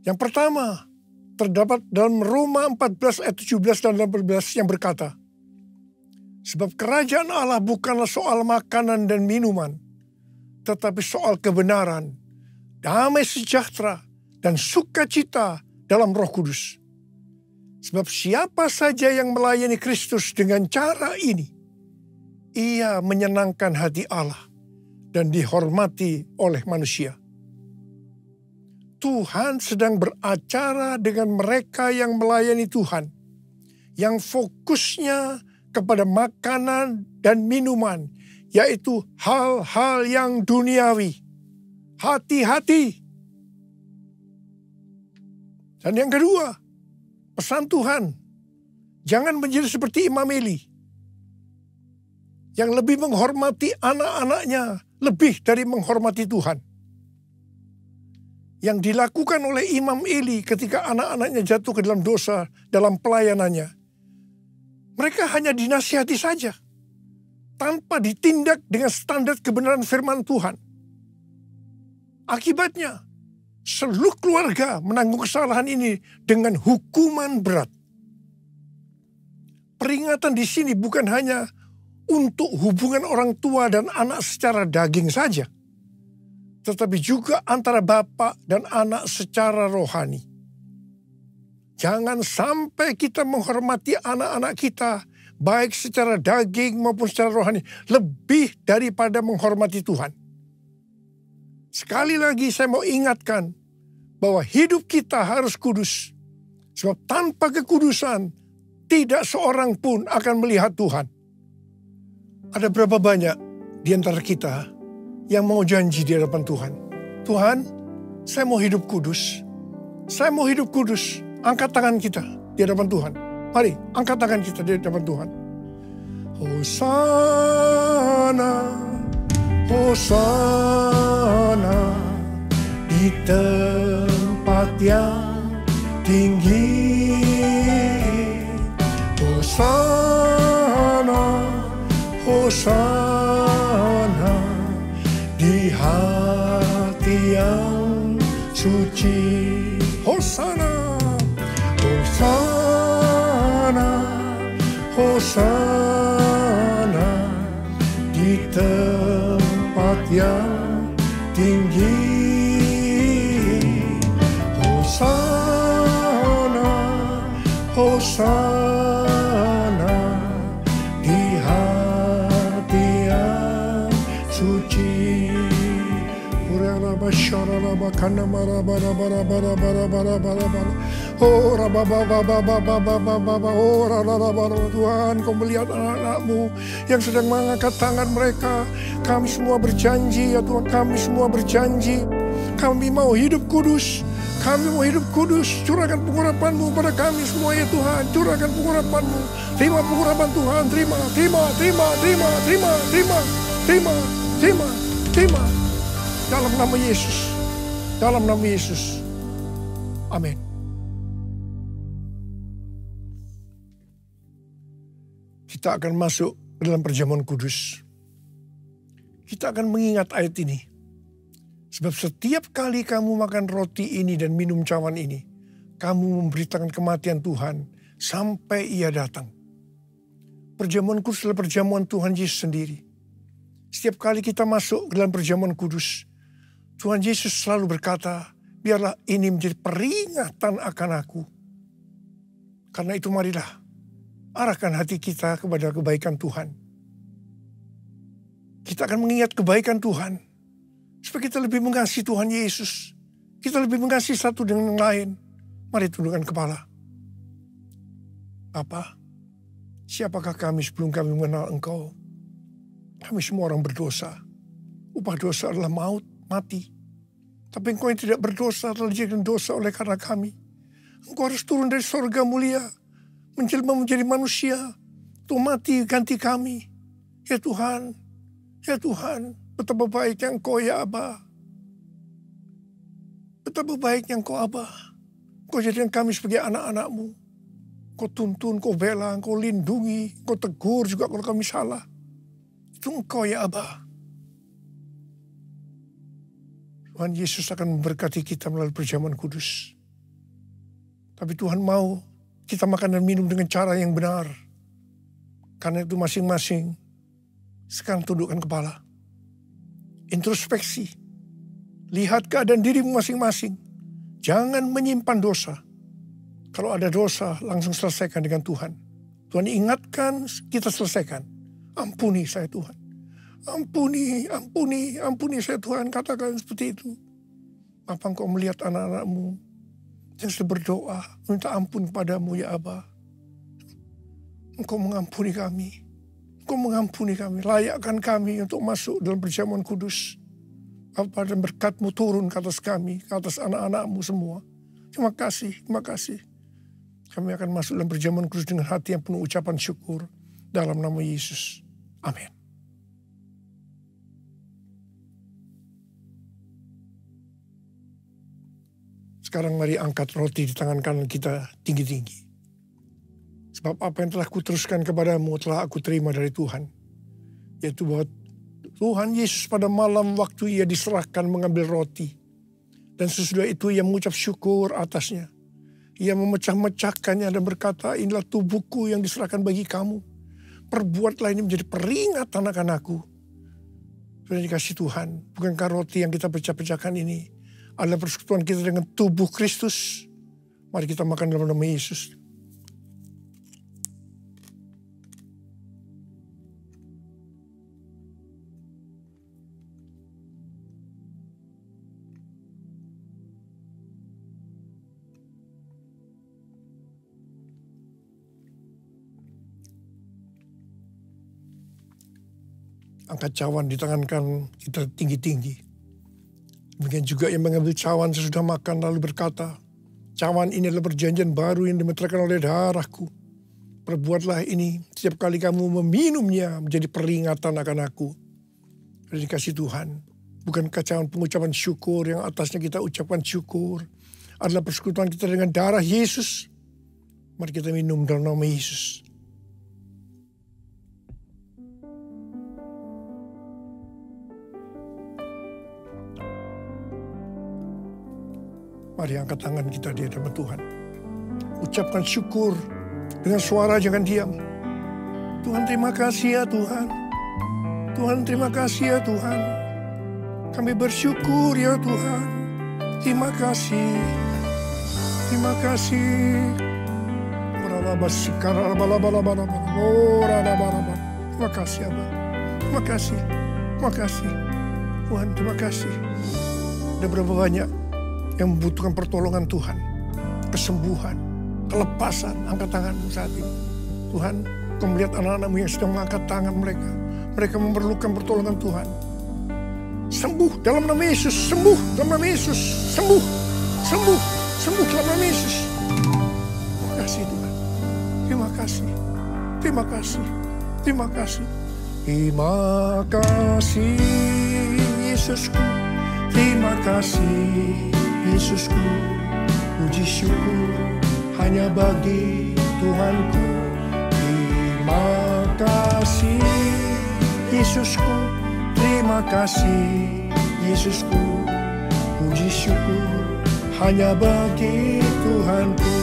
Yang pertama, terdapat dalam Roma 14 ayat 17 dan 18 yang berkata, sebab kerajaan Allah bukanlah soal makanan dan minuman, tetapi soal kebenaran, damai sejahtera, dan sukacita dalam Roh Kudus. Sebab siapa saja yang melayani Kristus dengan cara ini, ia menyenangkan hati Allah dan dihormati oleh manusia. Tuhan sedang beracara dengan mereka yang melayani Tuhan, yang fokusnya kepada makanan dan minuman, yaitu hal-hal yang duniawi. Hati-hati. Dan yang kedua, pesan Tuhan, jangan menjadi seperti Imam Eli, yang lebih menghormati anak-anaknya lebih dari menghormati Tuhan. Yang dilakukan oleh Imam Eli ketika anak-anaknya jatuh ke dalam dosa dalam pelayanannya. Mereka hanya dinasihati saja, tanpa ditindak dengan standar kebenaran firman Tuhan. Akibatnya, seluruh keluarga menanggung kesalahan ini dengan hukuman berat. Peringatan di sini bukan hanya untuk hubungan orang tua dan anak secara daging saja, tetapi juga antara bapak dan anak secara rohani. Jangan sampai kita menghormati anak-anak kita, baik secara daging maupun secara rohani, lebih daripada menghormati Tuhan. Sekali lagi saya mau ingatkan bahwa hidup kita harus kudus. Sebab tanpa kekudusan, tidak seorang pun akan melihat Tuhan. Ada berapa banyak di antara kita yang mau janji di hadapan Tuhan? Tuhan, saya mau hidup kudus. Saya mau hidup kudus. Angkat tangan kita di hadapan Tuhan. Mari, angkat tangan kita di hadapan Tuhan. Hosana, Hosana, di tempat yang tinggi. Hosana, Hosana, di hati yang suci. Hosana, Hosana, Hosana, di tempat yang tinggi. Hosana, Hosana, di hati yang suci. Urala bashara Tuhan, Kau melihat anak-anak-Mu yang sedang mengangkat tangan mereka. Kami semua berjanji ya Tuhan, kami semua berjanji. Kami mau hidup kudus. Kami mau hidup kudus. Curahkan pengurapan-Mu pada kami semua ya Tuhan. Curahkan pengurapan-Mu. Terima pengurapan Tuhan. Terima. Dalam nama Yesus. Dalam nama Yesus. Amin. Kita akan masuk ke dalam perjamuan kudus. Kita akan mengingat ayat ini. Sebab setiap kali kamu makan roti ini dan minum cawan ini, kamu memberitakan kematian Tuhan sampai Ia datang. Perjamuan kudus adalah perjamuan Tuhan Yesus sendiri. Setiap kali kita masuk ke dalam perjamuan kudus, Tuhan Yesus selalu berkata, biarlah ini menjadi peringatan akan aku. Karena itu marilah arahkan hati kita kepada kebaikan Tuhan. Kita akan mengingat kebaikan Tuhan. Supaya kita lebih mengasihi Tuhan Yesus. Kita lebih mengasihi satu dengan yang lain. Mari tundukkan kepala. Bapa, siapakah kami sebelum kami mengenal Engkau? Kami semua orang berdosa. Upah dosa adalah maut, mati. Tapi Engkau yang tidak berdosa telah dijadikan dosa oleh karena kami. Engkau harus turun dari sorga mulia. Menjelma menjadi manusia. Untuk mati ganti kami. Ya Tuhan. Ya Tuhan. Betapa baiknya Engkau ya Aba. Betapa baiknya Engkau Aba. Engkau jadikan kami sebagai anak-anak-Mu. Engkau tuntun, Engkau bela, Engkau lindungi, Engkau tegur juga kalau kami salah. Itu Engkau ya Aba. Tuhan Yesus akan memberkati kita melalui perjamuan kudus. Tapi Tuhan mau kita makan dan minum dengan cara yang benar. Karena itu masing-masing sekarang tundukkan kepala. Introspeksi. Lihat keadaan dirimu masing-masing. Jangan menyimpan dosa. Kalau ada dosa, langsung selesaikan dengan Tuhan. Tuhan ingatkan, kita selesaikan. Ampuni saya Tuhan. Ampuni saya Tuhan. Katakan seperti itu. Apa Engkau melihat anak-anak-Mu yang sedang berdoa, minta ampun kepadamu ya Aba. Engkau mengampuni kami. Engkau mengampuni kami, layakkan kami untuk masuk dalam perjamuan kudus. Bapa, dan berkat-Mu turun ke atas kami, ke atas anak-anak-Mu semua. Terima kasih. Kami akan masuk dalam perjamuan kudus dengan hati yang penuh ucapan syukur. Dalam nama Yesus. Amin. Sekarang mari angkat roti di tangan kanan kita tinggi-tinggi. Sebab apa yang telah kuteruskan kepadamu telah aku terima dari Tuhan. Yaitu bahwa Tuhan Yesus pada malam waktu Ia diserahkan mengambil roti. Dan sesudah itu Ia mengucap syukur atasnya. Ia memecah-mecahkannya dan berkata, inilah tubuhku yang diserahkan bagi kamu. Perbuatlah ini menjadi peringatan akan aku. Sudah dikasih Tuhan. Bukankah roti yang kita pecah-pecahkan ini adalah persekutuan kita dengan tubuh Kristus? Mari kita makan dalam nama Yesus. Angkat cawan di tangan kanan kita tinggi-tinggi. Demikian juga yang mengambil cawan sesudah makan lalu berkata, cawan ini adalah perjanjian baru yang dimeteraikan oleh darahku. Perbuatlah ini setiap kali kamu meminumnya menjadi peringatan akan aku. Dan dikasih Tuhan. Bukankah cawan pengucapan syukur yang atasnya kita ucapkan syukur adalah persekutuan kita dengan darah Yesus. Mari kita minum dalam nama Yesus. Mari angkat tangan kita di hadapan Tuhan. Ucapkan syukur dengan suara, jangan diam. Tuhan terima kasih ya Tuhan. Tuhan terima kasih ya Tuhan. Kami bersyukur ya Tuhan. Terima kasih. Terima kasih. Terima kasih Abah. Terima kasih. Terima kasih. Tuhan terima kasih. Ada berapa banyak yang membutuhkan pertolongan Tuhan, kesembuhan, kelepasan. Angkat tanganmu saat ini. Tuhan, Kau melihat anak-anakmu yang sedang mengangkat tangan mereka. Mereka memerlukan pertolongan Tuhan. Sembuh dalam nama Yesus, sembuh dalam nama Yesus, sembuh, sembuh, sembuh dalam nama Yesus. Terima kasih Tuhan. Terima kasih. Terima kasih. Terima kasih. Terima kasih Yesusku. Terima kasih Yesusku. Puji syukur hanya bagi Tuhanku. Terima kasih Yesusku. Terima kasih Yesusku. Puji syukur hanya bagi Tuhanku.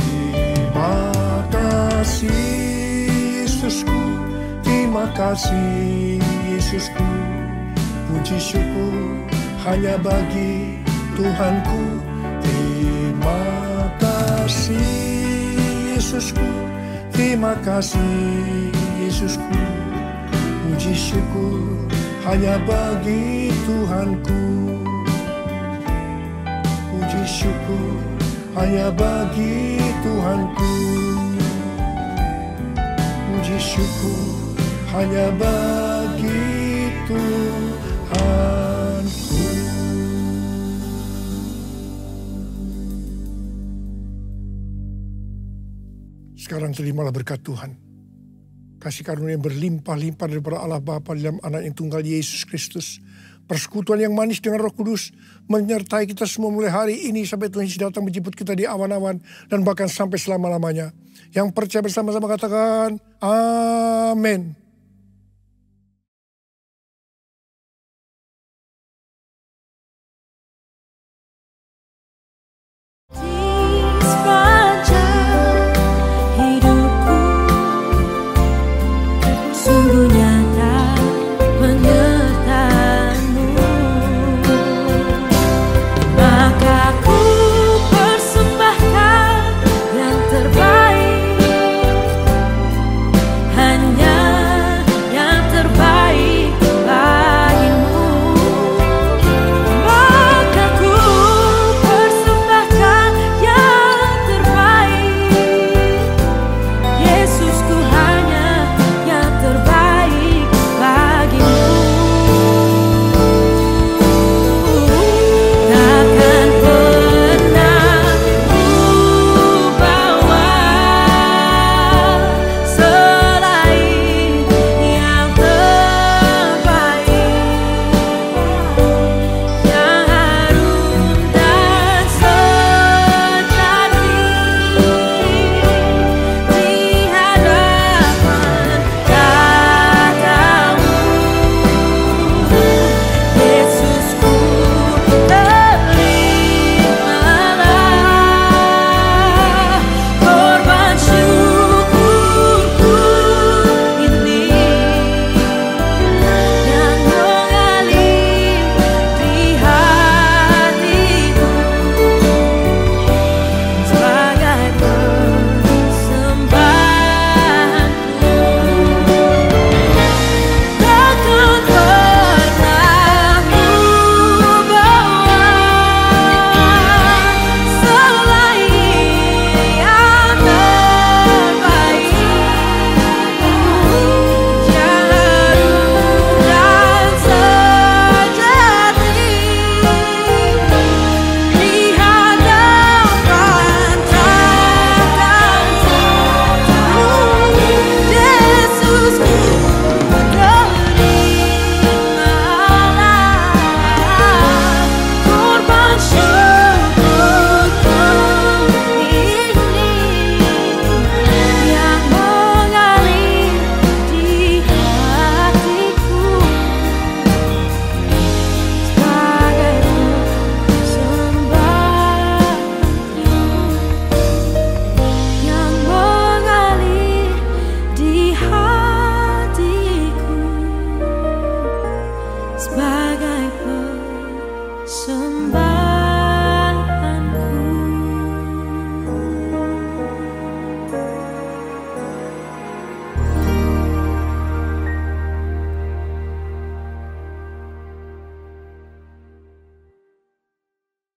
Terima kasih Yesusku. Terima kasih Yesusku. Puji syukur hanya bagi Tuhanku. Terima kasih Yesusku. Terima kasih Yesusku. Puji syukur hanya bagi Tuhanku. Puji syukur hanya bagi Tuhanku. Puji syukur hanya bagi Tuhanku. Sekarang terimalah berkat Tuhan. Kasih karunia yang berlimpah-limpah daripada Allah Bapa dalam anak yang tunggal Yesus Kristus. Persekutuan yang manis dengan Roh Kudus menyertai kita semua mulai hari ini sampai Tuhan Yesus datang menjemput kita di awan-awan dan bahkan sampai selama-lamanya. Yang percaya bersama-sama katakan amin.